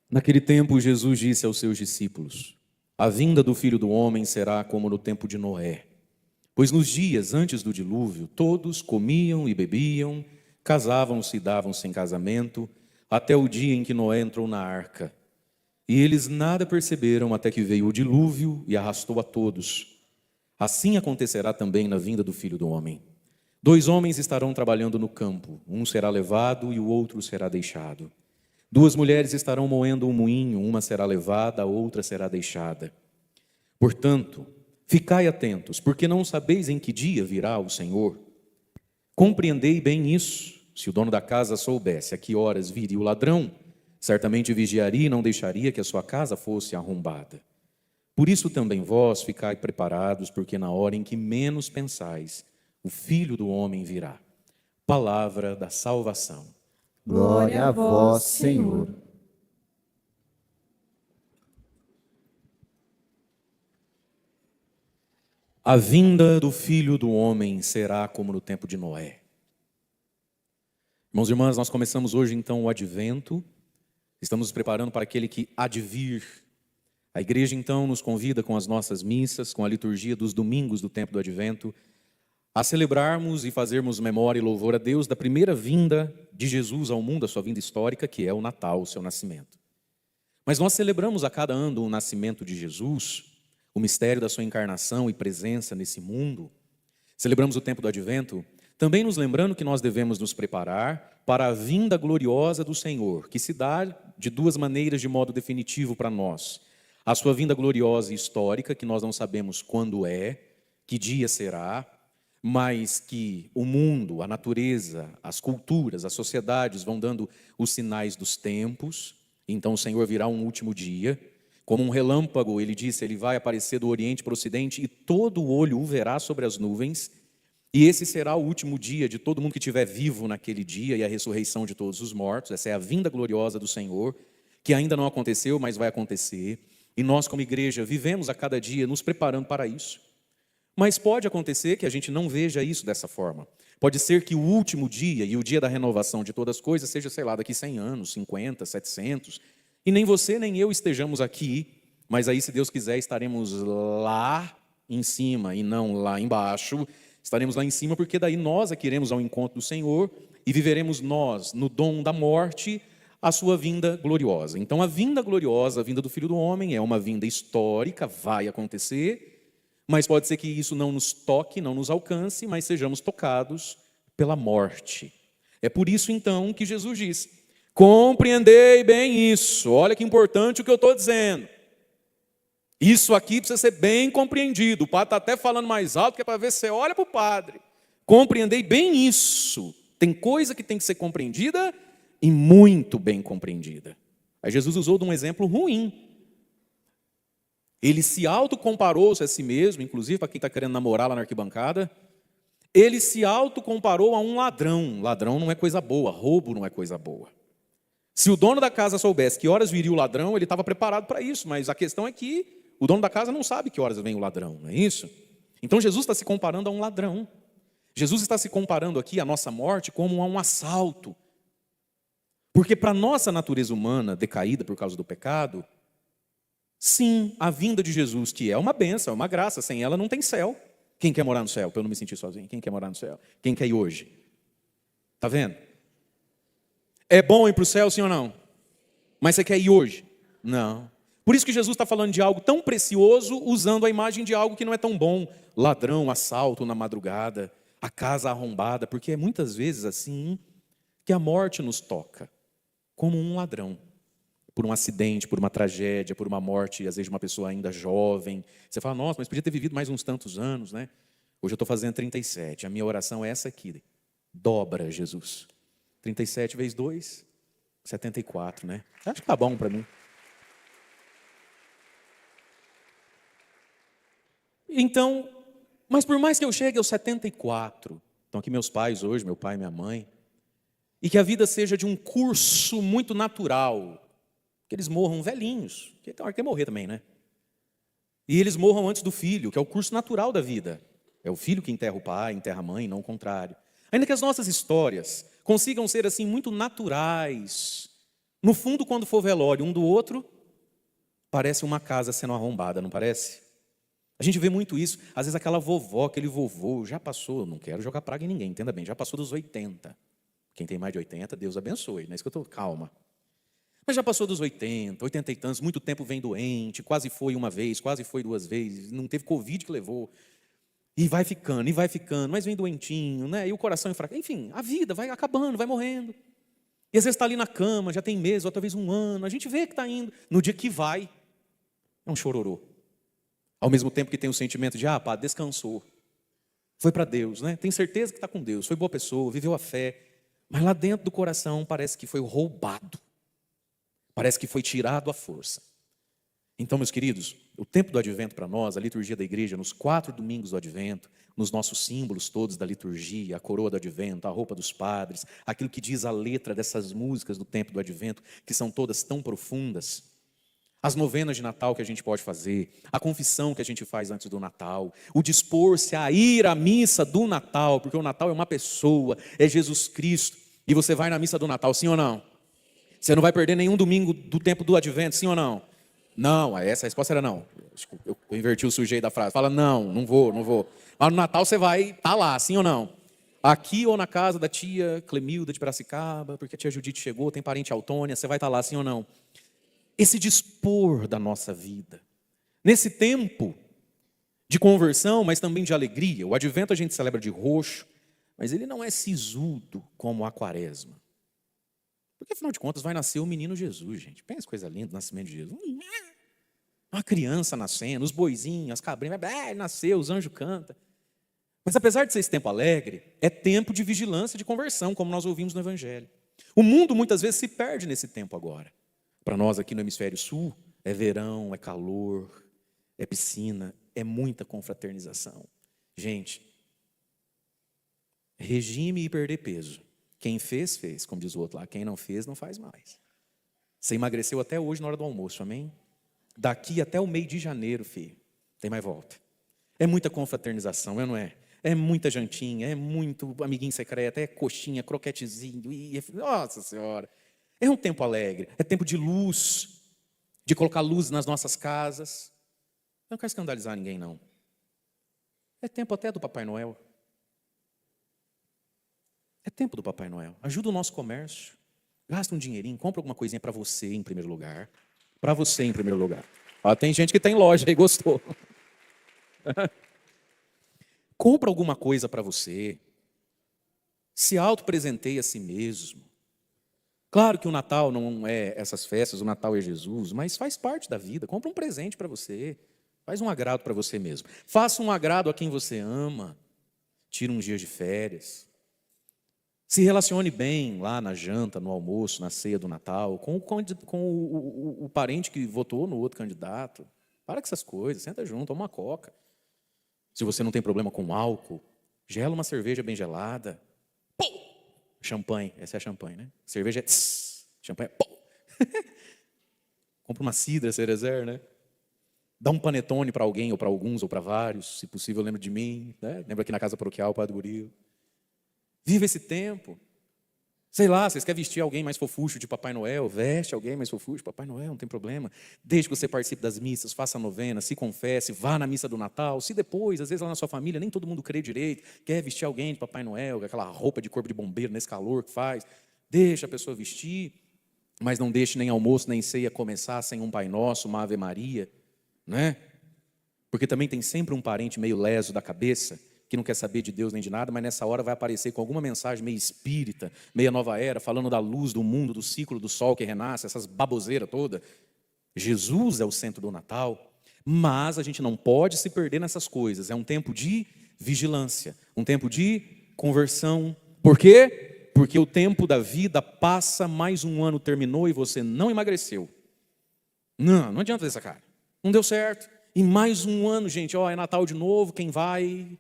Naquele tempo, Jesus disse aos seus discípulos: A vinda do Filho do Homem será como no tempo de Noé. Pois nos dias antes do dilúvio, todos comiam e bebiam, casavam-se e davam-se em casamento, até o dia em que Noé entrou na arca. E eles nada perceberam até que veio o dilúvio e arrastou a todos. Assim acontecerá também na vinda do Filho do Homem. 2 homens estarão trabalhando no campo, um será levado e o outro será deixado. 2 mulheres estarão moendo um moinho, uma será levada, a outra será deixada. Portanto, ficai atentos, porque não sabeis em que dia virá o Senhor. Compreendei bem isso. Se o dono da casa soubesse a que horas viria o ladrão, certamente vigiaria e não deixaria que a sua casa fosse arrombada. Por isso também vós ficai preparados, porque na hora em que menos pensais, o Filho do Homem virá. Palavra da salvação. Glória a vós, Senhor. A vinda do Filho do Homem será como no tempo de Noé. Irmãos e irmãs, nós começamos hoje então o Advento. Estamos nos preparando para aquele que há de vir. A igreja então nos convida com as nossas missas, com a liturgia dos domingos do tempo do Advento, a celebrarmos e fazermos memória e louvor a Deus da primeira vinda de Jesus ao mundo, a sua vinda histórica, que é o Natal, o seu nascimento. Mas nós celebramos a cada ano o nascimento de Jesus, o mistério da sua encarnação e presença nesse mundo. Celebramos o tempo do Advento, também nos lembrando que nós devemos nos preparar para a vinda gloriosa do Senhor, que se dá de 2 maneiras de modo definitivo para nós. A sua vinda gloriosa e histórica, que nós não sabemos quando é, que dia será, mas que o mundo, a natureza, as culturas, as sociedades vão dando os sinais dos tempos. Então o Senhor virá um último dia, como um relâmpago, ele disse, ele vai aparecer do Oriente para o Ocidente e todo o olho o verá sobre as nuvens, e esse será o último dia de todo mundo que estiver vivo naquele dia e a ressurreição de todos os mortos. Essa é a vinda gloriosa do Senhor, que ainda não aconteceu, mas vai acontecer, e nós como igreja vivemos a cada dia nos preparando para isso. Mas pode acontecer que a gente não veja isso dessa forma. Pode ser que o último dia e o dia da renovação de todas as coisas seja, sei lá, daqui 100 anos, 50, 700, e nem você nem eu estejamos aqui, mas aí, se Deus quiser, estaremos lá em cima e não lá embaixo. Estaremos lá em cima porque daí nós é que iremos ao encontro do Senhor e viveremos nós, no dom da morte, a sua vinda gloriosa. Então, a vinda gloriosa, a vinda do Filho do Homem, é uma vinda histórica, vai acontecer, mas pode ser que isso não nos toque, não nos alcance, mas sejamos tocados pela morte. É por isso, então, que Jesus diz: compreendei bem isso. Olha que importante o que eu estou dizendo. Isso aqui precisa ser bem compreendido. O padre está até falando mais alto, que é para ver se você olha para o padre. Compreendei bem isso. Tem coisa que tem que ser compreendida e muito bem compreendida. Aí Jesus usou de um exemplo ruim. Ele se autocomparou-se a si mesmo, inclusive para quem está querendo namorar lá na arquibancada. Ele se autocomparou a um ladrão. Ladrão não é coisa boa, roubo não é coisa boa. Se o dono da casa soubesse que horas viria o ladrão, ele estava preparado para isso, mas a questão é que o dono da casa não sabe que horas vem o ladrão, não é isso? Então Jesus está se comparando a um ladrão. Jesus está se comparando aqui a nossa morte como a um assalto. Porque para a nossa natureza humana decaída por causa do pecado, sim, a vinda de Jesus, que é uma bênção, é uma graça, sem ela não tem céu. Quem quer morar no céu? Para eu não me sentir sozinho. Quem quer morar no céu? Quem quer ir hoje? Está vendo? É bom ir para o céu, sim ou não? Mas você quer ir hoje? Não. Por isso que Jesus está falando de algo tão precioso, usando a imagem de algo que não é tão bom. Ladrão, assalto na madrugada, a casa arrombada, porque é muitas vezes assim que a morte nos toca, como um ladrão. Por um acidente, por uma tragédia, por uma morte, às vezes de uma pessoa ainda jovem. Você fala, nossa, mas podia ter vivido mais uns tantos anos, né? Hoje eu estou fazendo 37, a minha oração é essa aqui. Dobra, Jesus. 37 vezes 2, 74, né? Acho que tá bom para mim. Então, mas por mais que eu chegue aos 74, estão aqui meus pais hoje, meu pai e minha mãe, e que a vida seja de um curso muito natural, que eles morram velhinhos, que tem hora que morrer também, né? E eles morram antes do filho, que é o curso natural da vida. É o filho que enterra o pai, enterra a mãe, não o contrário. Ainda que as nossas histórias consigam ser assim muito naturais, No fundo, quando for velório um do outro, parece uma casa sendo arrombada, não parece? A gente vê muito isso. Às vezes aquela vovó, aquele vovô, já passou, não quero jogar praga em ninguém, entenda bem, já passou dos 80. Quem tem mais de 80, Deus abençoe, não é isso que eu estou, calma. Mas já passou dos 80, 80 e tantos, muito tempo vem doente, quase foi uma vez, quase foi duas vezes, não teve Covid que levou. E vai ficando, mas vem doentinho, né? E o coração enfraquece. Enfim, a vida vai acabando, vai morrendo. E às vezes está ali na cama, já tem meses, ou talvez um ano, a gente vê que está indo. No dia que vai, é um chororô. Ao mesmo tempo que tem o sentimento de, pá, descansou. Foi para Deus, né? Tem certeza que está com Deus, foi boa pessoa, viveu a fé. Mas lá dentro do coração parece que foi roubado. Parece que foi tirado à força. Então, meus queridos, o tempo do advento para nós, a liturgia da igreja, nos 4 domingos do advento, nos nossos símbolos todos da liturgia, a coroa do advento, a roupa dos padres, aquilo que diz a letra dessas músicas do tempo do advento, que são todas tão profundas, as novenas de Natal que a gente pode fazer, a confissão que a gente faz antes do Natal, o dispor-se a ir à missa do Natal, porque o Natal é uma pessoa, é Jesus Cristo, e você vai na missa do Natal, sim ou não? Você não vai perder nenhum domingo do tempo do advento, sim ou não? Não, essa resposta era não. Eu inverti o sujeito da frase. Fala, não vou. Mas no Natal você vai estar lá, sim ou não? Aqui ou na casa da tia Clemilda de Piracicaba, porque a tia Judite chegou, tem parente Autônia, você vai estar lá, sim ou não? Esse dispor da nossa vida. Nesse tempo de conversão, mas também de alegria. O advento a gente celebra de roxo, mas ele não é sisudo como a quaresma. Porque, afinal de contas, vai nascer o menino Jesus, gente. Pensa que coisa linda, o nascimento de Jesus. Uma criança nascendo, os boizinhos, as cabrinhas, nasceu, os anjos cantam. Mas apesar de ser esse tempo alegre, é tempo de vigilância, de conversão, como nós ouvimos no Evangelho. O mundo muitas vezes se perde nesse tempo agora. Para nós aqui no Hemisfério Sul, é verão, é calor, é piscina, é muita confraternização. Gente, regime e perder peso. Quem fez, fez, como diz o outro lá. Quem não fez, não faz mais. Você emagreceu até hoje na hora do almoço, amém? Daqui até o meio de janeiro, filho, tem mais volta. É muita confraternização, não é? É muita jantinha, é muito amiguinho secreto, é coxinha, croquetezinho. Nossa Senhora! É um tempo alegre, é tempo de luz, de colocar luz nas nossas casas. Eu não quero escandalizar ninguém, não. É tempo até do Papai Noel. É tempo do Papai Noel. Ajuda o nosso comércio. Gasta um dinheirinho, compra alguma coisinha para você em primeiro lugar. Para você em primeiro lugar. Tem gente que tem loja e gostou. Compra alguma coisa para você. Se autopresenteie a si mesmo. Claro que o Natal não é essas festas, o Natal é Jesus, mas faz parte da vida. Compra um presente para você. Faz um agrado para você mesmo. Faça um agrado a quem você ama. Tira uns dias de férias. Se relacione bem lá na janta, no almoço, na ceia do Natal, com o parente que votou no outro candidato. Para com essas coisas, senta junto, toma uma coca. Se você não tem problema com álcool, gela uma cerveja bem gelada. Pum! Champanhe, essa é a champanhe, né? Cerveja é champanhe é pum! Compra uma cidra cerezer, né? Dá um panetone para alguém, ou para alguns, ou para vários. Se possível, lembra de mim, né? Lembra aqui na casa paroquial, Padre Murilo. Viva esse tempo. Sei lá, vocês querem vestir alguém mais fofucho de Papai Noel? Veste alguém mais fofucho de Papai Noel, não tem problema. Desde que você participe das missas, faça a novena, se confesse, vá na missa do Natal. Se depois, às vezes lá na sua família, nem todo mundo crê direito, quer vestir alguém de Papai Noel, aquela roupa de corpo de bombeiro nesse calor que faz, deixa a pessoa vestir, mas não deixe nem almoço, nem ceia começar sem um Pai Nosso, uma Ave Maria, né? Porque também tem sempre um parente meio leso da cabeça, que não quer saber de Deus nem de nada, mas nessa hora vai aparecer com alguma mensagem meio espírita, meia nova era, falando da luz do mundo, do ciclo do sol que renasce, essas baboseiras todas. Jesus é o centro do Natal, mas a gente não pode se perder nessas coisas. É um tempo de vigilância, um tempo de conversão. Por quê? Porque o tempo da vida passa, mais um ano terminou e você não emagreceu. Não adianta fazer essa cara. Não deu certo. E mais um ano, gente, é Natal de novo, quem vai...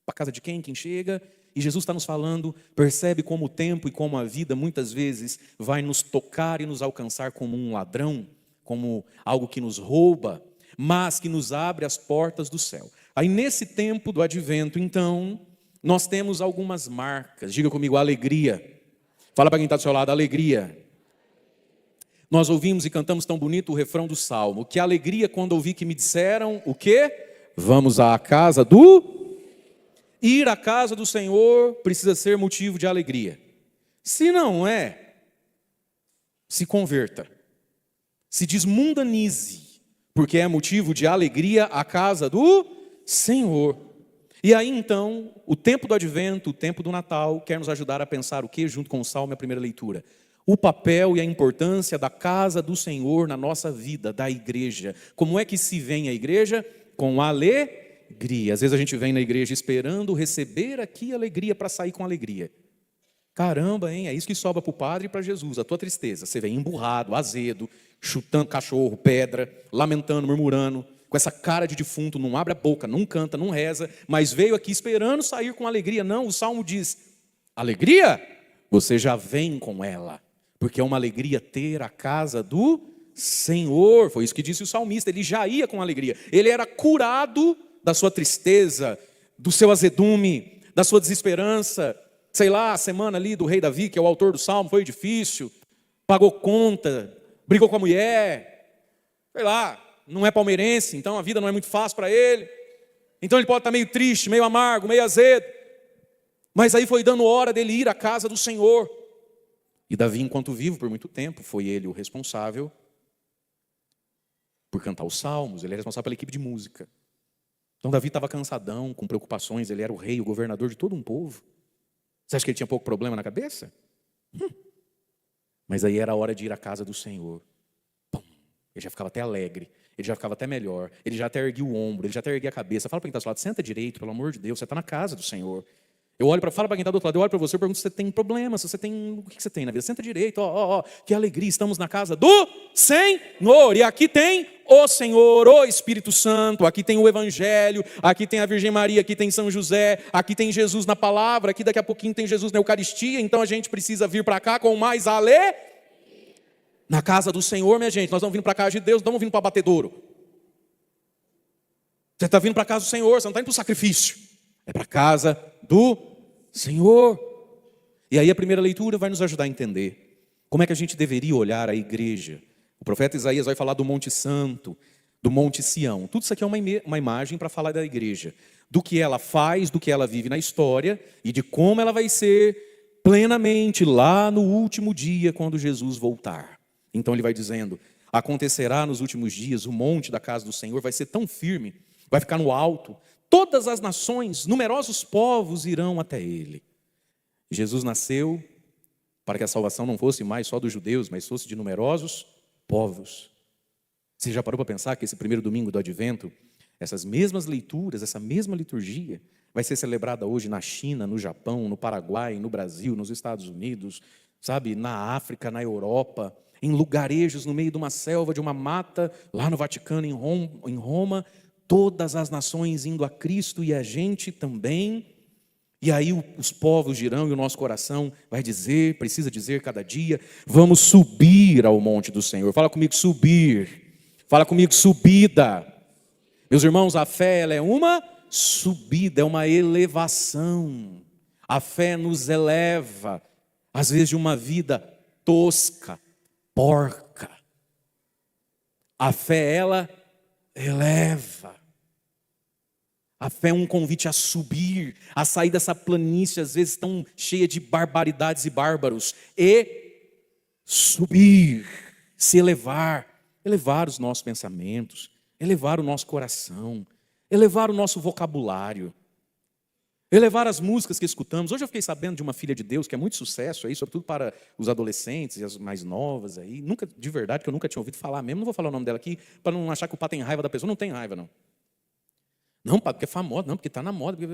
para a casa de quem chega, e Jesus está nos falando, percebe como o tempo e como a vida muitas vezes vai nos tocar e nos alcançar como um ladrão, como algo que nos rouba, mas que nos abre as portas do céu. Aí nesse tempo do advento, então, nós temos algumas marcas. Diga comigo, alegria. Fala para quem está do seu lado, alegria. Nós ouvimos e cantamos tão bonito o refrão do Salmo. Que alegria quando ouvi que me disseram o quê? Vamos à casa do... Ir à casa do Senhor precisa ser motivo de alegria. Se não é, se converta. Se desmundanize, porque é motivo de alegria a casa do Senhor. E aí então, o tempo do advento, o tempo do Natal, quer nos ajudar a pensar o que, junto com o Salmo e a primeira leitura? O papel e a importância da casa do Senhor na nossa vida, da igreja. Como é que se vem à igreja? Com alegria. Às vezes a gente vem na igreja esperando receber aqui alegria para sair com alegria. Caramba, hein? É isso que sobra para o padre e para Jesus, a tua tristeza. Você vem emburrado, azedo, chutando cachorro, pedra, lamentando, murmurando, com essa cara de defunto, não abre a boca, não canta, não reza, mas veio aqui esperando sair com alegria. Não, o Salmo diz, alegria? Você já vem com ela, porque é uma alegria ter a casa do Senhor. Foi isso que disse o salmista, ele já ia com alegria. Ele era curado da sua tristeza, do seu azedume, da sua desesperança. Sei lá, a semana ali do rei Davi, que é o autor do Salmo, foi difícil, pagou conta, brigou com a mulher, sei lá, não é palmeirense, então a vida não é muito fácil para ele. Então ele pode estar meio triste, meio amargo, meio azedo. Mas aí foi dando hora dele ir à casa do Senhor. E Davi, enquanto vivo por muito tempo, foi ele o responsável por cantar os salmos, ele é responsável pela equipe de música. Então Davi estava cansadão, com preocupações, ele era o rei, o governador de todo um povo. Você acha que ele tinha pouco problema na cabeça? Mas aí era a hora de ir à casa do Senhor. Pum. Ele já ficava até alegre, ele já ficava até melhor, ele já até erguia o ombro, ele já até erguia a cabeça. Fala para quem está do lado, senta direito, pelo amor de Deus, você está na casa do Senhor. Fala para quem está do outro lado, eu olho para você, eu pergunto se você tem problema, se você tem, o que você tem na vida? Senta direito, que alegria, estamos na casa do Senhor. E aqui tem o Senhor, o Espírito Santo, aqui tem o Evangelho, aqui tem a Virgem Maria, aqui tem São José, aqui tem Jesus na palavra, aqui daqui a pouquinho tem Jesus na Eucaristia, então a gente precisa vir para cá com mais na casa do Senhor, minha gente, nós estamos vindo para a casa de Deus, não estamos vindo para abatedouro. Você está vindo para a casa do Senhor, você não está indo para o sacrifício, é para a casa do Senhor. E aí a primeira leitura vai nos ajudar a entender como é que a gente deveria olhar a igreja. O profeta Isaías vai falar do Monte Santo, do Monte Sião. Tudo isso aqui é uma imagem para falar da igreja, do que ela faz, do que ela vive na história e de como ela vai ser plenamente lá no último dia, quando Jesus voltar. Então ele vai dizendo, acontecerá nos últimos dias, o monte da casa do Senhor vai ser tão firme, vai ficar no alto, todas as nações, numerosos povos irão até ele. Jesus nasceu para que a salvação não fosse mais só dos judeus, mas fosse de numerosos povos. Você já parou para pensar que esse primeiro domingo do Advento, essas mesmas leituras, essa mesma liturgia, vai ser celebrada hoje na China, no Japão, no Paraguai, no Brasil, nos Estados Unidos, sabe, na África, na Europa, em lugarejos no meio de uma selva, de uma mata, lá no Vaticano, em Roma, todas as nações indo a Cristo e a gente também. E aí os povos dirão e o nosso coração vai dizer, precisa dizer cada dia, vamos subir ao monte do Senhor. Fala comigo, subir. Fala comigo, subida. Meus irmãos, a fé ela é uma subida, é uma elevação. A fé nos eleva, às vezes de uma vida tosca, porca. A fé ela eleva. A fé é um convite a subir, a sair dessa planície, às vezes tão cheia de barbaridades e bárbaros, e subir, se elevar, elevar os nossos pensamentos, elevar o nosso coração, elevar o nosso vocabulário, elevar as músicas que escutamos. Hoje eu fiquei sabendo de uma filha de Deus que é muito sucesso aí, sobretudo para os adolescentes e as mais novas aí, nunca, de verdade, que eu nunca tinha ouvido falar mesmo, não vou falar o nome dela aqui, para não achar que o pá tem raiva da pessoa, não tem raiva não. Não, porque é famosa, não, porque está na moda. Porque...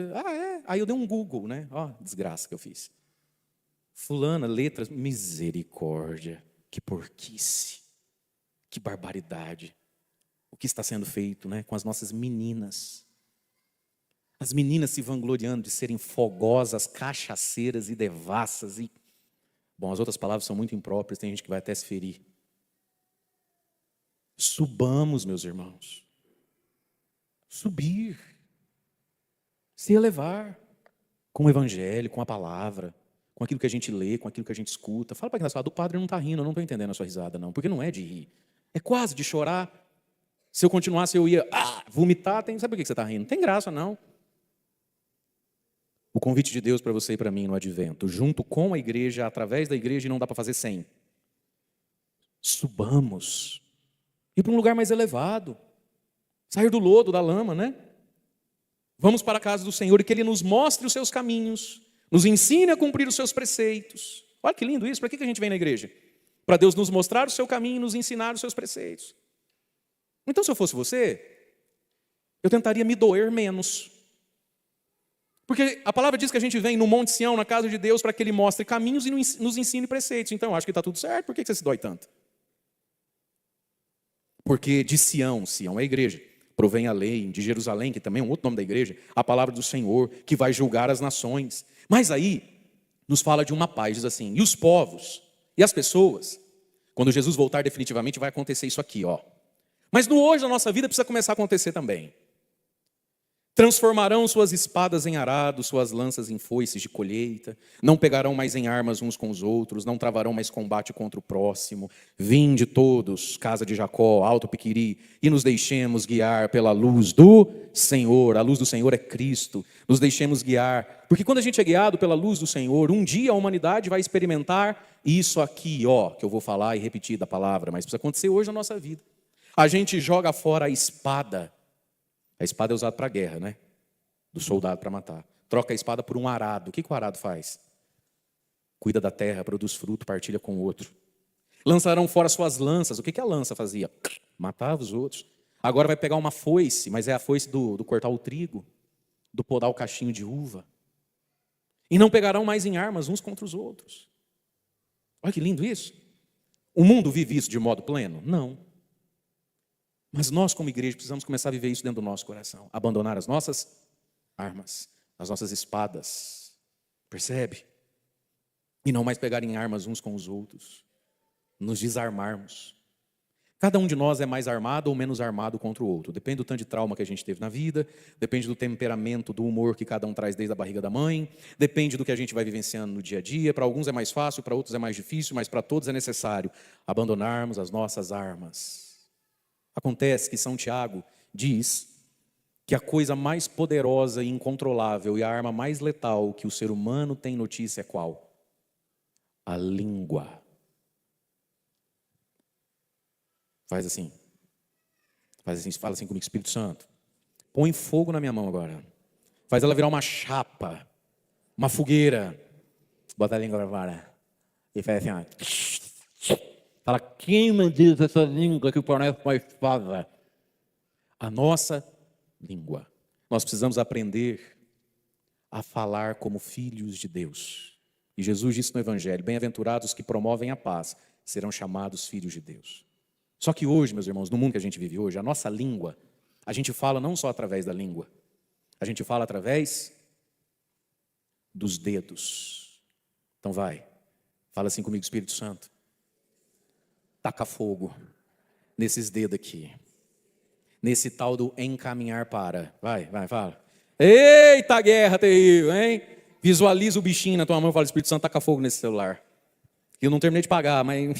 Aí eu dei um Google, né? Desgraça que eu fiz. Fulana, letras, misericórdia. Que porquice. Que barbaridade. O que está sendo feito, né, com as nossas meninas. As meninas se vangloriando de serem fogosas, cachaceiras e devassas. Bom, as outras palavras são muito impróprias, tem gente que vai até se ferir. Subamos, meus irmãos. Subir, se elevar com o Evangelho, com a palavra, com aquilo que a gente lê, com aquilo que a gente escuta. Fala para quem está falando, o padre não está rindo, eu não estou entendendo a sua risada, não. Porque não é de rir. É quase de chorar. Se eu continuasse, eu ia vomitar. Sabe por que você está rindo? Não tem graça, não. O convite de Deus para você e para mim no Advento, junto com a igreja, através da igreja, e não dá para fazer sem. Subamos. Ir para um lugar mais elevado. Sair do lodo, da lama, né? Vamos para a casa do Senhor e que Ele nos mostre os seus caminhos, nos ensine a cumprir os seus preceitos. Olha que lindo isso. Para que a gente vem na igreja? Para Deus nos mostrar o seu caminho e nos ensinar os seus preceitos. Então, se eu fosse você, eu tentaria me doer menos. Porque a palavra diz que a gente vem no Monte Sião, na casa de Deus, para que Ele mostre caminhos e nos ensine preceitos. Então, eu acho que está tudo certo. Por que você se dói tanto? Porque de Sião, Sião é a igreja, provém a lei, de Jerusalém, que também é um outro nome da igreja, a palavra do Senhor, que vai julgar as nações. Mas aí, nos fala de uma paz, diz assim, e os povos, e as pessoas, quando Jesus voltar definitivamente, vai acontecer isso aqui, ó. Mas no hoje da nossa vida precisa começar a acontecer também. Transformarão suas espadas em arado, suas lanças em foices de colheita, não pegarão mais em armas uns com os outros, não travarão mais combate contra o próximo. Vinde todos, casa de Jacó, alto Piquiri, e nos deixemos guiar pela luz do Senhor. A luz do Senhor é Cristo. Nos deixemos guiar, porque quando a gente é guiado pela luz do Senhor, um dia a humanidade vai experimentar isso aqui, ó, que eu vou falar e repetir da palavra, mas precisa acontecer hoje na nossa vida. A gente joga fora a espada. A espada é usada para a guerra, né? Do soldado para matar. Troca a espada por um arado. O que o arado faz? Cuida da terra, produz fruto, partilha com o outro. Lançarão fora suas lanças. O que a lança fazia? Matava os outros. Agora vai pegar uma foice, mas é a foice do cortar o trigo, do podar o cachinho de uva. E não pegarão mais em armas uns contra os outros. Olha que lindo isso. O mundo vive isso de modo pleno? Não. Mas nós, como igreja, precisamos começar a viver isso dentro do nosso coração. Abandonar as nossas armas, as nossas espadas. Percebe? E não mais pegar em armas uns com os outros. Nos desarmarmos. Cada um de nós é mais armado ou menos armado contra o outro. Depende do tanto de trauma que a gente teve na vida, depende do temperamento, do humor que cada um traz desde a barriga da mãe, depende do que a gente vai vivenciando no dia a dia. Para alguns é mais fácil, para outros é mais difícil, mas para todos é necessário abandonarmos as nossas armas. Acontece que São Tiago diz que a coisa mais poderosa e incontrolável e a arma mais letal que o ser humano tem notícia é qual? A língua. Faz assim, fala assim comigo, Espírito Santo. Põe fogo na minha mão agora. Faz ela virar uma chapa, uma fogueira. Bota a língua para fora. E faz assim, ó. Fala, quem me diz essa língua que parece uma espada? A nossa língua. Nós precisamos aprender a falar como filhos de Deus. E Jesus disse no Evangelho, bem-aventurados que promovem a paz, serão chamados filhos de Deus. Só que hoje, meus irmãos, no mundo que a gente vive hoje, a nossa língua, a gente fala não só através da língua, a gente fala através dos dedos. Então vai, fala assim comigo, Espírito Santo. Taca fogo nesses dedos aqui. Nesse tal do encaminhar para. Vai, fala. Eita guerra terrível, hein? Visualiza o bichinho na tua mão e fala, Espírito Santo, taca fogo nesse celular. Eu não terminei de pagar, mas...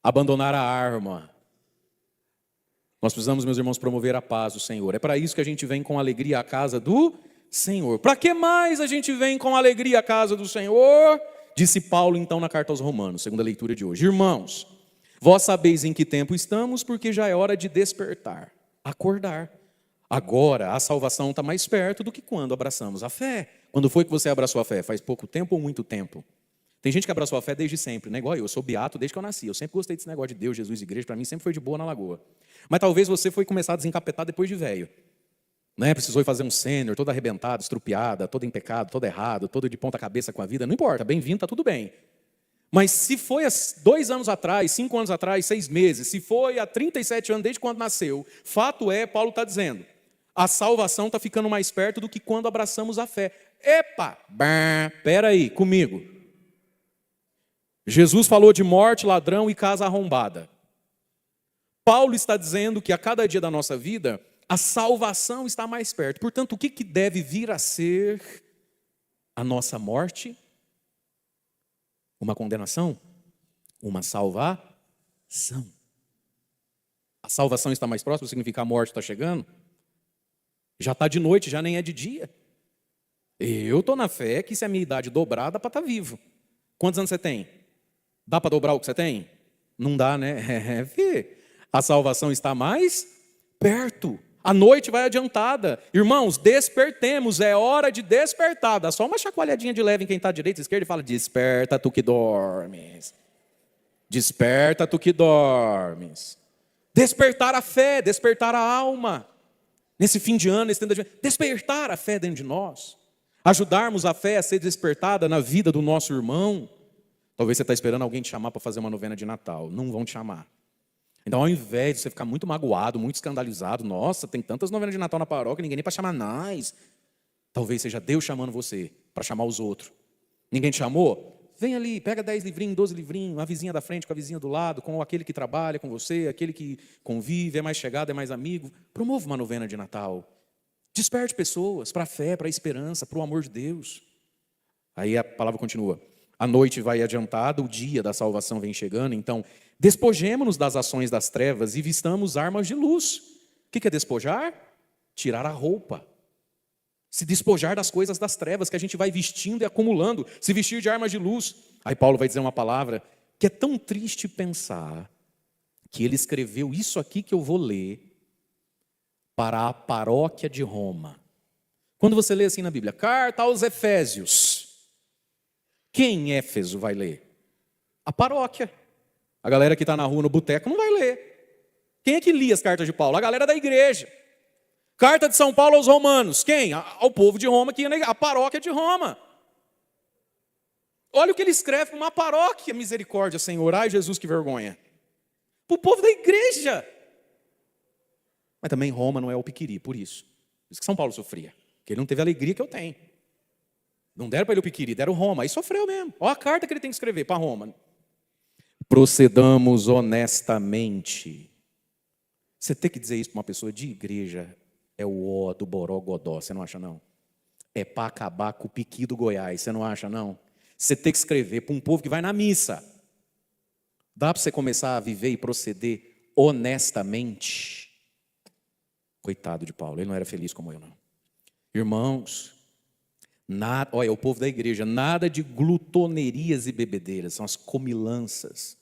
Abandonar a arma. Nós precisamos, meus irmãos, promover a paz do Senhor. É para isso que a gente vem com alegria à casa do Senhor. Para que mais a gente vem com alegria à casa do Senhor? Disse Paulo, então, na carta aos Romanos, segunda leitura de hoje. Irmãos, vós sabeis em que tempo estamos, porque já é hora de despertar, acordar. Agora, a salvação está mais perto do que quando abraçamos a fé. Quando foi que você abraçou a fé? Faz pouco tempo ou muito tempo? Tem gente que abraçou a fé desde sempre, né? Igual eu sou beato desde que eu nasci. Eu sempre gostei desse negócio de Deus, Jesus, igreja. Para mim sempre foi de boa na lagoa. Mas talvez você foi começar a desencapetar depois de velho. Né? Precisou ir fazer um sênior, todo arrebentado, estrupiada, todo em pecado, todo errado, todo de ponta cabeça com a vida. Não importa, bem-vindo, está tudo bem. Mas se foi há 2 anos atrás, 5 anos atrás, 6 meses, se foi há 37 anos desde quando nasceu, fato é, Paulo está dizendo, a salvação está ficando mais perto do que quando abraçamos a fé. Epa, espera aí, comigo. Jesus falou de morte, ladrão e casa arrombada. Paulo está dizendo que a cada dia da nossa vida, a salvação está mais perto. Portanto, o que deve vir a ser a nossa morte, uma condenação, uma salvação. A salvação está mais próxima, significa a morte está chegando. Já está de noite, já nem é de dia. Eu estou na fé que se a minha idade dobrar, dá para estar vivo. Quantos anos você tem? Dá para dobrar o que você tem? Não dá, né? A salvação está mais perto. A noite vai adiantada. Irmãos, despertemos, é hora de despertar. Dá só uma chacoalhadinha de leve em quem está à direita e à esquerda e fala: desperta tu que dormes. Desperta tu que dormes. Despertar a fé, despertar a alma. Nesse fim de ano, nesse tempo de advento, despertar a fé dentro de nós. Ajudarmos a fé a ser despertada na vida do nosso irmão. Talvez você está esperando alguém te chamar para fazer uma novena de Natal. Não vão te chamar. Então, ao invés de você ficar muito magoado, muito escandalizado, nossa, tem tantas novenas de Natal na paróquia, ninguém nem para chamar nós. Talvez seja Deus chamando você para chamar os outros. Ninguém te chamou? Vem ali, pega 10 livrinhos, 12 livrinhos, a vizinha da frente com a vizinha do lado, com aquele que trabalha com você, aquele que convive, é mais chegado, é mais amigo. Promova uma novena de Natal. Desperte pessoas para a fé, para a esperança, para o amor de Deus. Aí a palavra continua. A noite vai adiantada, o dia da salvação vem chegando, então despojemo-nos das ações das trevas e vistamos armas de luz. O que é despojar? Tirar a roupa. Se despojar das coisas das trevas que a gente vai vestindo e acumulando, se vestir de armas de luz. Aí Paulo vai dizer uma palavra que é tão triste pensar que ele escreveu isso aqui que eu vou ler para a paróquia de Roma. Quando você lê assim na Bíblia, carta aos Efésios, quem em Éfeso vai ler? A paróquia. A galera que está na rua, no boteco, não vai ler. Quem é que lia as cartas de Paulo? A galera da igreja. Carta de São Paulo aos romanos. Quem? Ao povo de Roma, que ia na igreja. A paróquia de Roma. Olha o que ele escreve para uma paróquia. Misericórdia, Senhor. Ai, Jesus, que vergonha. Para o povo da igreja. Mas também Roma não é o piquiri, por isso. Por isso que São Paulo sofria. Porque ele não teve a alegria que eu tenho. Não deram para ele o piquiri, deram Roma. Aí sofreu mesmo. Olha a carta que ele tem que escrever para Roma. Procedamos honestamente. Você tem que dizer isso para uma pessoa de igreja é o ó do Borogodó, você não acha não? É para acabar com o piqui do Goiás, você não acha não? Você tem que escrever para um povo que vai na missa. Dá para você começar a viver e proceder honestamente? Coitado de Paulo, ele não era feliz como eu não. Irmãos, olha, o povo da igreja, nada de glutonerias e bebedeiras, são as comilanças,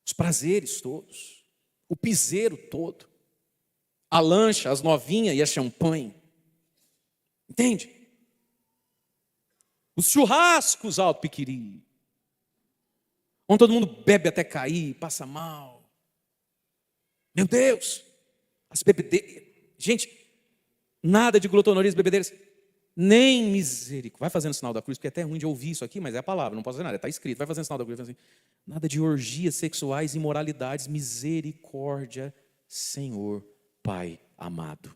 os prazeres todos, o piseiro todo, a lancha, as novinhas e a champanhe. Entende? Os churrascos alto piquiri, onde todo mundo bebe até cair, passa mal. Meu Deus, as bebedeiras. Gente, nada de glutonerias e bebedeiras. Nem misericórdia. Vai fazendo sinal da cruz, porque é até ruim de ouvir isso aqui, mas é a palavra, não posso fazer nada, está escrito. Vai fazendo sinal da cruz, assim, nada de orgias sexuais, imoralidades, misericórdia, Senhor, Pai amado.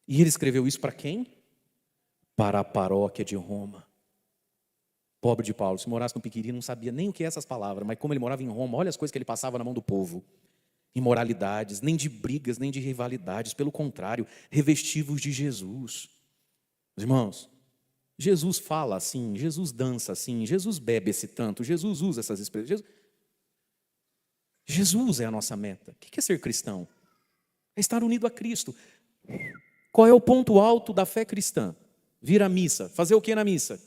E ele escreveu isso para quem? Para a paróquia de Roma. Pobre de Paulo, se morasse no Piquiri, não sabia nem o que é essas palavras, mas como ele morava em Roma, olha as coisas que ele passava na mão do povo. Imoralidades, nem de brigas, nem de rivalidades, pelo contrário, revestivos de Jesus. Irmãos, Jesus fala assim, Jesus dança assim, Jesus bebe esse tanto, Jesus usa essas expressões. Jesus é a nossa meta. O que é ser cristão? É estar unido a Cristo. Qual é o ponto alto da fé cristã? Vir à missa. Fazer o que na missa?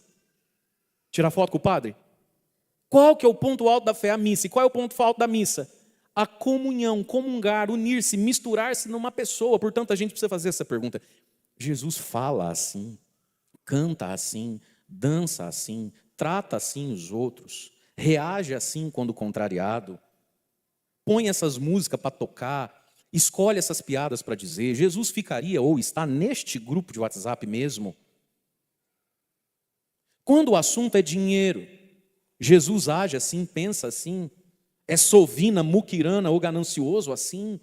Tirar foto com o padre? Qual que é o ponto alto da fé? A missa. E qual é o ponto alto da missa? A comunhão, comungar, unir-se, misturar-se numa pessoa. Portanto, a gente precisa fazer essa pergunta. Jesus fala assim, canta assim, dança assim, trata assim os outros, reage assim quando contrariado, põe essas músicas para tocar, escolhe essas piadas para dizer. Jesus ficaria ou está neste grupo de WhatsApp mesmo? Quando o assunto é dinheiro, Jesus age assim, pensa assim, é sovina, muquirana ou ganancioso assim?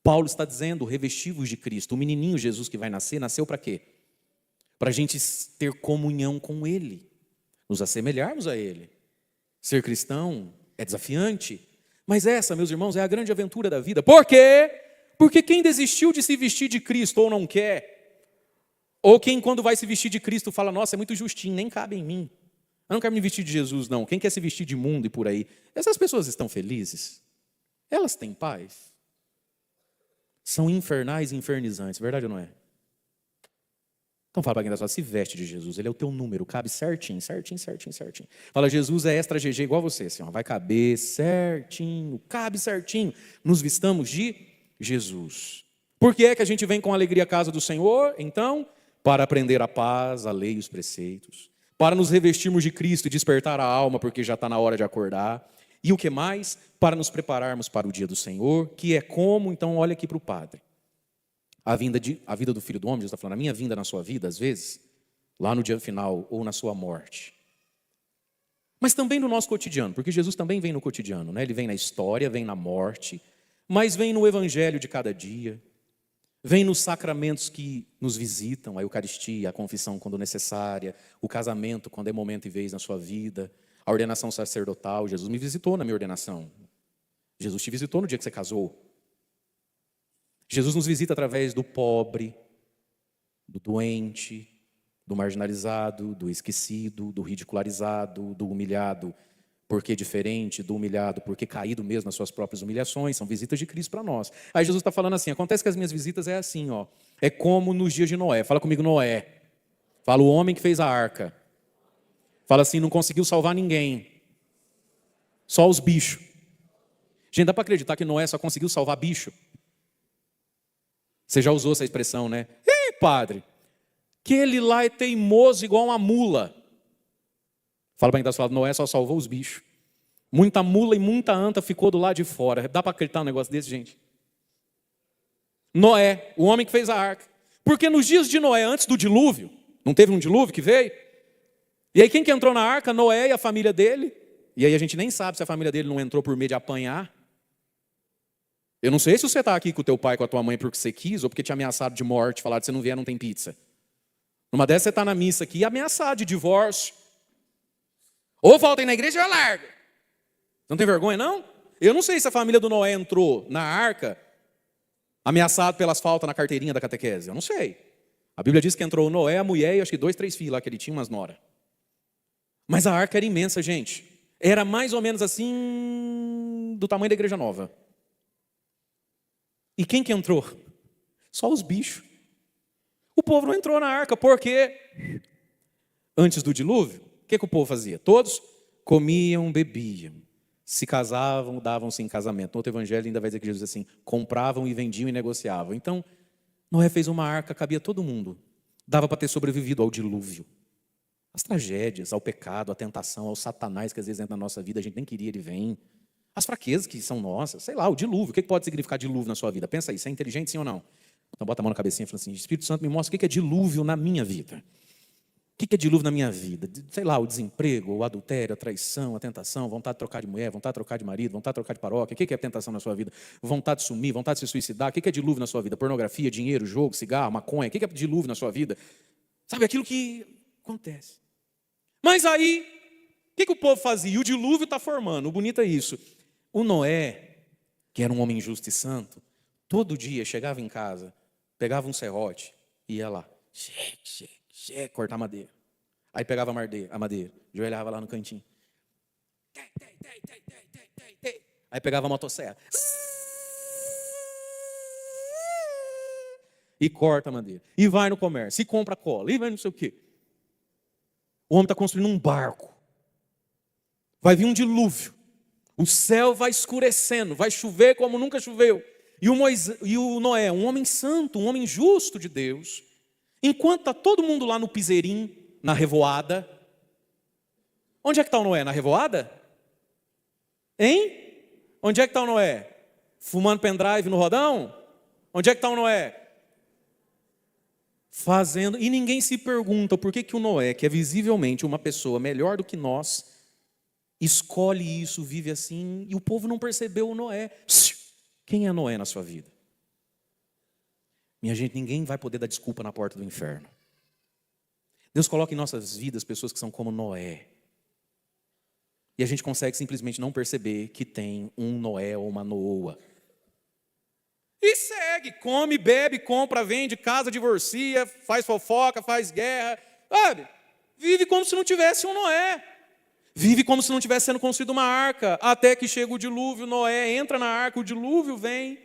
Paulo está dizendo, revestivos de Cristo. O menininho Jesus que vai nascer, nasceu para quê? Para a gente ter comunhão com Ele, nos assemelharmos a Ele. Ser cristão é desafiante, mas essa, meus irmãos, é a grande aventura da vida. Por quê? Porque quem desistiu de se vestir de Cristo ou não quer, Ou quem, quando vai se vestir de Cristo, fala, nossa, é muito justinho, nem cabe em mim. Eu não quero me vestir de Jesus, não. Quem quer se vestir de mundo e por aí? Essas pessoas estão felizes? Elas têm paz? São infernais e infernizantes, verdade ou não é? Então fala para quem está falando, se veste de Jesus, ele é o teu número, cabe certinho, certinho, certinho, certinho. Fala, Jesus é extra GG igual você, assim, ó, vai caber certinho, cabe certinho. Nos vistamos de Jesus. Por que é que a gente vem com alegria à casa do Senhor? Então, para aprender a paz, a lei e os preceitos. Para nos revestirmos de Cristo e despertar a alma, porque já está na hora de acordar. E o que mais? Para nos prepararmos para o dia do Senhor, que é como, então olha aqui para o Padre. A vida do Filho do Homem, Jesus está falando, a minha vinda na sua vida, às vezes, lá no dia final, ou na sua morte. Mas também no nosso cotidiano, porque Jesus também vem no cotidiano, né? Ele vem na história, vem na morte, mas vem no evangelho de cada dia, vem nos sacramentos que nos visitam, a Eucaristia, a confissão quando necessária, o casamento quando é momento e vez na sua vida, a ordenação sacerdotal. Jesus me visitou na minha ordenação. Jesus te visitou no dia que você casou. Jesus nos visita através do pobre, do doente, do marginalizado, do esquecido, do ridicularizado, do humilhado, porque diferente, do humilhado, porque caído mesmo nas suas próprias humilhações. São visitas de Cristo para nós. Aí Jesus está falando assim, acontece que as minhas visitas é assim, ó, é como nos dias de Noé. Fala comigo, Noé. Fala o homem que fez a arca. Fala assim, não conseguiu salvar ninguém. Só os bichos. Gente, dá para acreditar que Noé só conseguiu salvar bicho? Você já usou essa expressão, né? Ei, padre, aquele lá é teimoso igual uma mula. Fala para quem está falando, Noé só salvou os bichos. Muita mula e muita anta ficou do lado de fora. Dá para acreditar um negócio desse, gente? Noé, o homem que fez a arca. Porque nos dias de Noé, antes do dilúvio, não teve um dilúvio que veio? E aí quem que entrou na arca? Noé e a família dele. E aí a gente nem sabe se a família dele não entrou por medo de apanhar. Eu não sei se você está aqui com o teu pai, com a tua mãe porque você quis ou porque te ameaçaram de morte, falaram que você não vier, não tem pizza. Numa dessas você está na missa aqui ameaçado de divórcio. Ou voltem na igreja ou eu largo. Não tem vergonha, não? Eu não sei se a família do Noé entrou na arca ameaçado pelas faltas na carteirinha da catequese. Eu não sei. A Bíblia diz que entrou o Noé, a mulher e acho que 2, 3 filhos lá que ele tinha, umas nora. Mas a arca era imensa, gente. Era mais ou menos assim do tamanho da igreja nova. E quem que entrou? Só os bichos. O povo não entrou na arca, porque antes do dilúvio, o que o povo fazia? Todos comiam, bebiam, se casavam, davam-se em casamento. No outro evangelho ainda vai dizer que Jesus assim, compravam e vendiam e negociavam. Então, Noé fez uma arca, cabia todo mundo. Dava para ter sobrevivido ao dilúvio. As tragédias, ao pecado, à tentação, ao satanás que às vezes entra na nossa vida, a gente nem queria, ele vem. As fraquezas que são nossas, sei lá, o dilúvio. O que pode significar dilúvio na sua vida? Pensa aí, você é inteligente sim ou não? Então bota a mão na cabecinha e fala assim, Espírito Santo me mostra o que é dilúvio na minha vida. O que é dilúvio na minha vida? Sei lá, o desemprego, o adultério, a traição, a tentação, vontade de trocar de mulher, vontade de trocar de marido, vontade de trocar de paróquia. O que é tentação na sua vida? Vontade de sumir, vontade de se suicidar. O que é dilúvio na sua vida? Pornografia, dinheiro, jogo, cigarro, maconha. O que é dilúvio na sua vida? Sabe, aquilo que acontece. Mas aí, o que o povo fazia? E o dilúvio está formando. O bonito é isso. O Noé, que era um homem justo e santo, todo dia chegava em casa, pegava um serrote e ia lá, cortar madeira. Aí pegava a madeira, joelhava lá no cantinho. Aí pegava a motosserra. E corta a madeira. E vai no comércio, e compra cola, e vai não sei o quê. O homem está construindo um barco. Vai vir um dilúvio. O céu vai escurecendo, vai chover como nunca choveu. E o Noé, um homem santo, um homem justo de Deus, enquanto está todo mundo lá no piseirinho, na revoada. Onde é que está o Noé? Na revoada? Hein? Onde é que está o Noé? Fumando pendrive no rodão? Onde é que está o Noé? Fazendo. E ninguém se pergunta por que o Noé, que é visivelmente uma pessoa melhor do que nós, escolhe isso, vive assim, e o povo não percebeu o Noé. Quem é Noé na sua vida? Minha gente, ninguém vai poder dar desculpa na porta do inferno. Deus coloca em nossas vidas pessoas que são como Noé. E a gente consegue simplesmente não perceber que tem um Noé ou uma Noa. E segue, come, bebe, compra, vende, casa, divorcia, faz fofoca, faz guerra, sabe? Vive como se não tivesse um Noé. Vive como se não tivesse sendo construída uma arca, até que chega o dilúvio, Noé entra na arca, o dilúvio vem.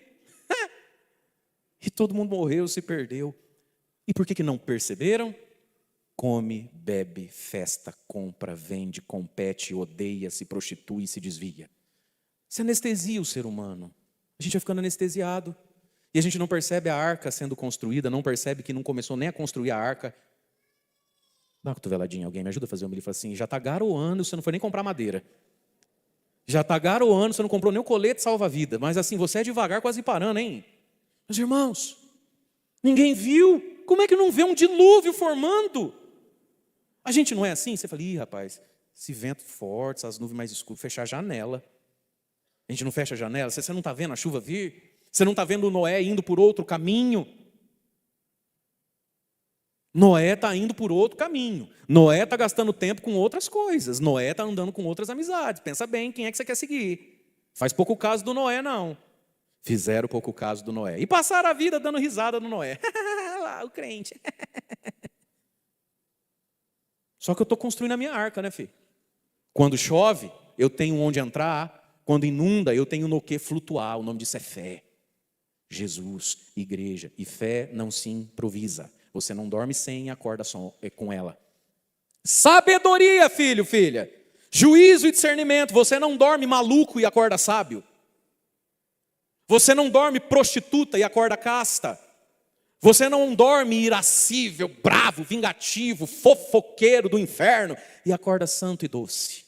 E todo mundo morreu, se perdeu. E por que não perceberam? Come, bebe, festa, compra, vende, compete, odeia, se prostitui, se desvia. Isso anestesia o ser humano. A gente vai ficando anestesiado. E a gente não percebe a arca sendo construída, não percebe que não começou nem a construir a arca. Dá uma cotoveladinha, alguém me ajuda a fazer uma. Ele fala assim, já está garoando, você não foi nem comprar madeira. Já está garoando, você não comprou nem o colete salva-vida. Mas assim, você é devagar, quase parando, hein? Meus irmãos, ninguém viu. Como é que não vê um dilúvio formando? A gente não é assim? Você fala, ih, rapaz, esse vento forte, essas nuvens mais escuras, fechar a janela. A gente não fecha a janela? Você não está vendo a chuva vir? Você não está vendo o Noé indo por outro caminho? Noé está indo por outro caminho. Noé está gastando tempo com outras coisas. Noé está andando com outras amizades. Pensa bem, quem é que você quer seguir? Faz pouco caso do Noé, não. Fizeram pouco caso do Noé. E passaram a vida dando risada no Noé. Lá, o crente. Só que eu estou construindo a minha arca, né, filho? Quando chove, eu tenho onde entrar. Quando inunda, eu tenho no que flutuar. O nome disso é fé. Jesus, igreja. E fé não se improvisa. Você não dorme sem e acorda só com ela. Sabedoria, filho, filha. Juízo e discernimento. Você não dorme maluco e acorda sábio. Você não dorme prostituta e acorda casta. Você não dorme irascível, bravo, vingativo, fofoqueiro do inferno e acorda santo e doce.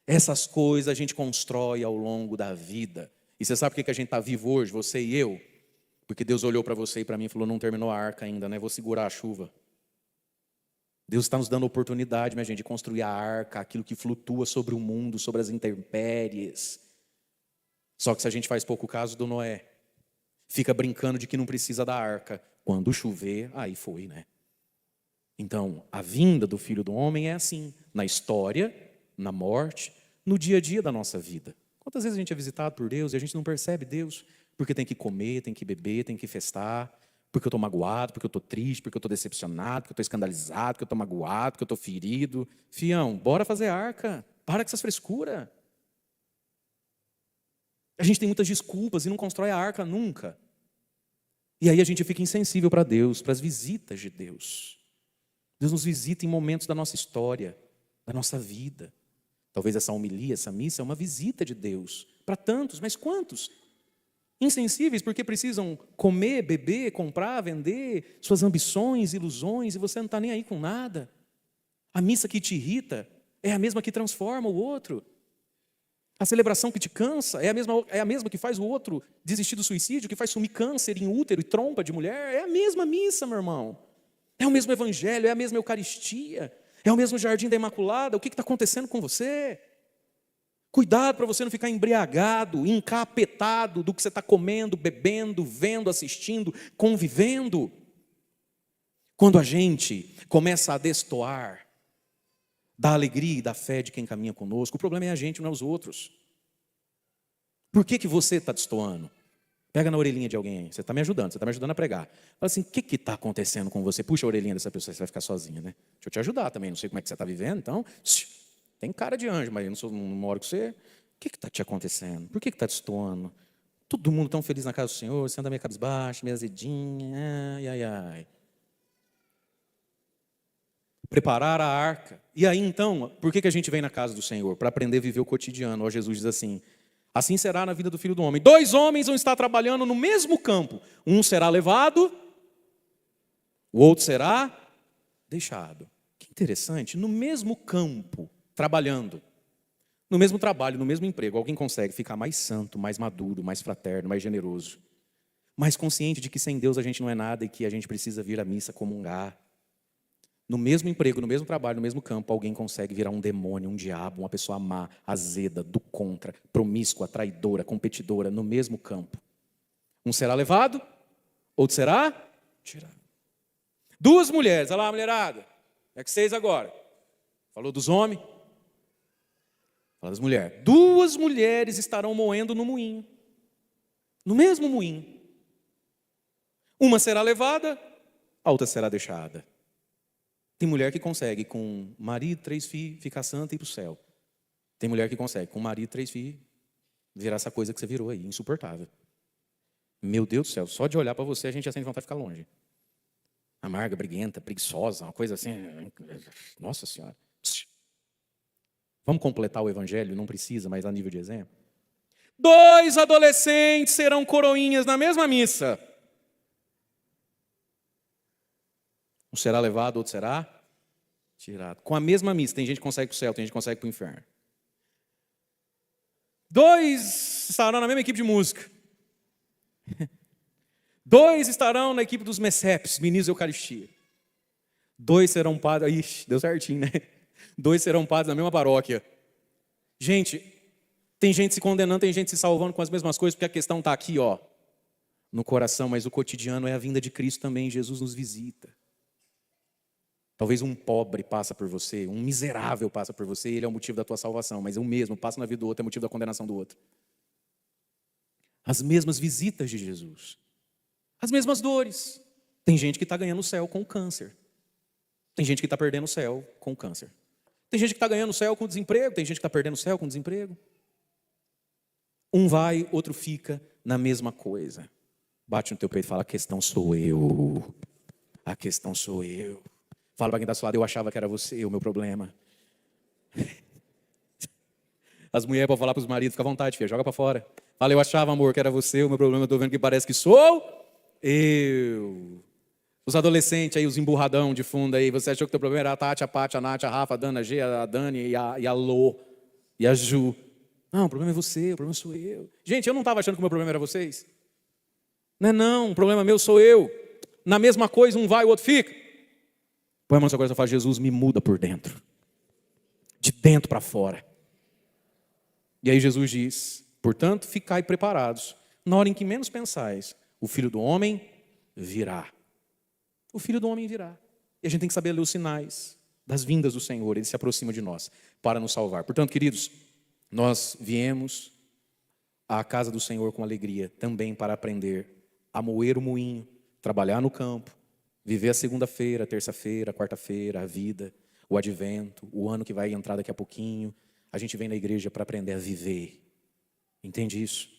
Essas coisas a gente constrói ao longo da vida. E você sabe por que a gente está vivo hoje, você e eu? Porque Deus olhou para você e para mim e falou, não terminou a arca ainda, né? Vou segurar a chuva. Deus está nos dando a oportunidade, minha gente, de construir a arca, aquilo que flutua sobre o mundo, sobre as intempéries. Só que se a gente faz pouco caso do Noé, fica brincando de que não precisa da arca. Quando chover, aí foi, né? Então, a vinda do Filho do Homem é assim, na história, na morte, no dia a dia da nossa vida. Quantas vezes a gente é visitado por Deus e a gente não percebe Deus? Porque tem que comer, tem que beber, tem que festar, porque eu estou magoado, porque eu estou triste, porque eu estou decepcionado, porque eu estou escandalizado, porque eu estou magoado, porque eu estou ferido. Fião, bora fazer arca, para com essas frescuras. A gente tem muitas desculpas e não constrói a arca nunca. E aí a gente fica insensível para Deus, para as visitas de Deus. Deus nos visita em momentos da nossa história, da nossa vida. Talvez essa homilia, essa missa é uma visita de Deus. Para tantos, mas quantos? Insensíveis porque precisam comer, beber, comprar, vender, suas ambições, ilusões, e você não está nem aí com nada. A missa que te irrita é a mesma que transforma o outro. A celebração que te cansa é a mesma que faz o outro desistir do suicídio, que faz sumir câncer em útero e trompa de mulher. É a mesma missa, meu irmão. É o mesmo evangelho, é a mesma Eucaristia, é o mesmo jardim da Imaculada. O que está acontecendo com você? Cuidado para você não ficar embriagado, encapetado do que você está comendo, bebendo, vendo, assistindo, convivendo. Quando a gente começa a destoar da alegria e da fé de quem caminha conosco, o problema é a gente, não é os outros. Por que você está destoando? Pega na orelhinha de alguém aí, você está me ajudando a pregar. Fala assim, o que está acontecendo com você? Puxa a orelhinha dessa pessoa, você vai ficar sozinha, né? Deixa eu te ajudar também, não sei como é que você está vivendo, então... Tem cara de anjo, mas eu não moro com você. O que está te acontecendo? Por que está destoando? Todo mundo tão feliz na casa do Senhor, você anda meio cabisbaixo, meio azedinha, ai. Preparar a arca. E aí então, por que a gente vem na casa do Senhor? Para aprender a viver o cotidiano. Ó, Jesus diz assim, assim será na vida do Filho do Homem. 2 homens vão estar trabalhando no mesmo campo. Um será levado, o outro será deixado. Que interessante, no mesmo campo, trabalhando, no mesmo trabalho, no mesmo emprego, alguém consegue ficar mais santo, mais maduro, mais fraterno, mais generoso, mais consciente de que sem Deus a gente não é nada e que a gente precisa vir à missa comungar. No mesmo emprego, no mesmo trabalho, no mesmo campo, alguém consegue virar um demônio, um diabo, uma pessoa má, azeda, do contra, promíscua, traidora, competidora, no mesmo campo. Um será levado, outro será tirado. 2 mulheres, olha lá, mulherada, é que vocês agora. Falou dos homens, fala das mulheres. 2 mulheres estarão moendo no moinho, no mesmo moinho. Uma será levada, a outra será deixada. Tem mulher que consegue, com marido, 3 filhos, ficar santa e ir para o céu. Tem mulher que consegue, com marido, 3 filhos, virar essa coisa que você virou aí, insuportável. Meu Deus do céu, só de olhar para você a gente já sente vontade de ficar longe. Amarga, briguenta, preguiçosa, uma coisa assim. Nossa Senhora. Vamos completar o evangelho? Não precisa, mas a nível de exemplo. 2 adolescentes serão coroinhas na mesma missa. Um será levado, outro será tirado. Com a mesma missa, tem gente que consegue para o céu, tem gente que consegue para o inferno. 2 estarão na mesma equipe de música. 2 estarão na equipe dos MECEPs, ministros da Eucaristia. 2 serão padres. Ixi, deu certinho, né? 2 serão padres na mesma paróquia. Gente, tem gente se condenando, tem gente se salvando com as mesmas coisas, porque a questão está aqui, ó, no coração, mas o cotidiano é a vinda de Cristo também. Jesus nos visita. Talvez um pobre passa por você, um miserável passa por você, ele é o motivo da tua salvação, mas o mesmo passa na vida do outro, é o motivo da condenação do outro. As mesmas visitas de Jesus. As mesmas dores. Tem gente que está ganhando o céu com o câncer. Tem gente que está perdendo o céu com o câncer. Tem gente que está ganhando o céu com o desemprego. Tem gente que está perdendo o céu com o desemprego. Um vai, outro fica na mesma coisa. Bate no teu peito e fala, a questão sou eu. A questão sou eu. Fala para quem está ao seu lado, eu achava que era você o meu problema. As mulheres podem falar para os maridos, fica à vontade, filha, joga para fora. Fala, eu achava, amor, que era você o meu problema, eu estou vendo que parece que sou eu. Os adolescentes aí, os emburradão de fundo aí, você achou que o teu problema era a Tati, a Paty, a Nath, a Rafa, a Dana, a G, a Dani e a Lô e a Ju. Não, o problema é você, o problema sou eu. Gente, eu não estava achando que o meu problema era vocês. Não, o problema meu sou eu. Na mesma coisa, um vai, o outro fica. Põe a mão na sua coisa e fala, Jesus, me muda por dentro. De dentro para fora. E aí Jesus diz, portanto, ficai preparados. Na hora em que menos pensais, o Filho do Homem virá. O Filho do Homem virá. E a gente tem que saber ler os sinais das vindas do Senhor. Ele se aproxima de nós para nos salvar. Portanto, queridos, nós viemos à casa do Senhor com alegria, também para aprender a moer o moinho, trabalhar no campo, viver a segunda-feira, a terça-feira, a quarta-feira, a vida, o advento, o ano que vai entrar daqui a pouquinho. A gente vem na igreja para aprender a viver. Entende isso?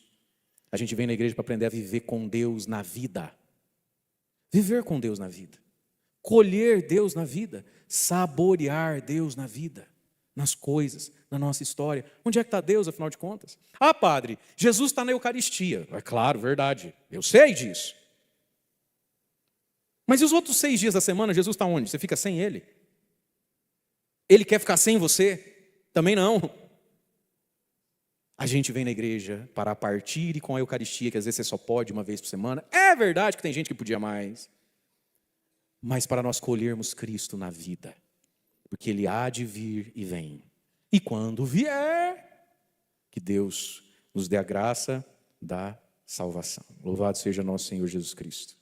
A gente vem na igreja para aprender a viver com Deus na vida. Viver com Deus na vida. Colher Deus na vida. Saborear Deus na vida. Nas coisas, na nossa história. Onde é que está Deus, afinal de contas? Ah, padre, Jesus está na Eucaristia. É claro, verdade. Eu sei disso. Mas e os outros 6 dias da semana, Jesus está onde? Você fica sem Ele? Ele quer ficar sem você? Também não. A gente vem na igreja para partir e com a Eucaristia, que às vezes você só pode uma vez por semana. É verdade que tem gente que podia mais. Mas para nós colhermos Cristo na vida. Porque Ele há de vir e vem. E quando vier, que Deus nos dê a graça da salvação. Louvado seja nosso Senhor Jesus Cristo.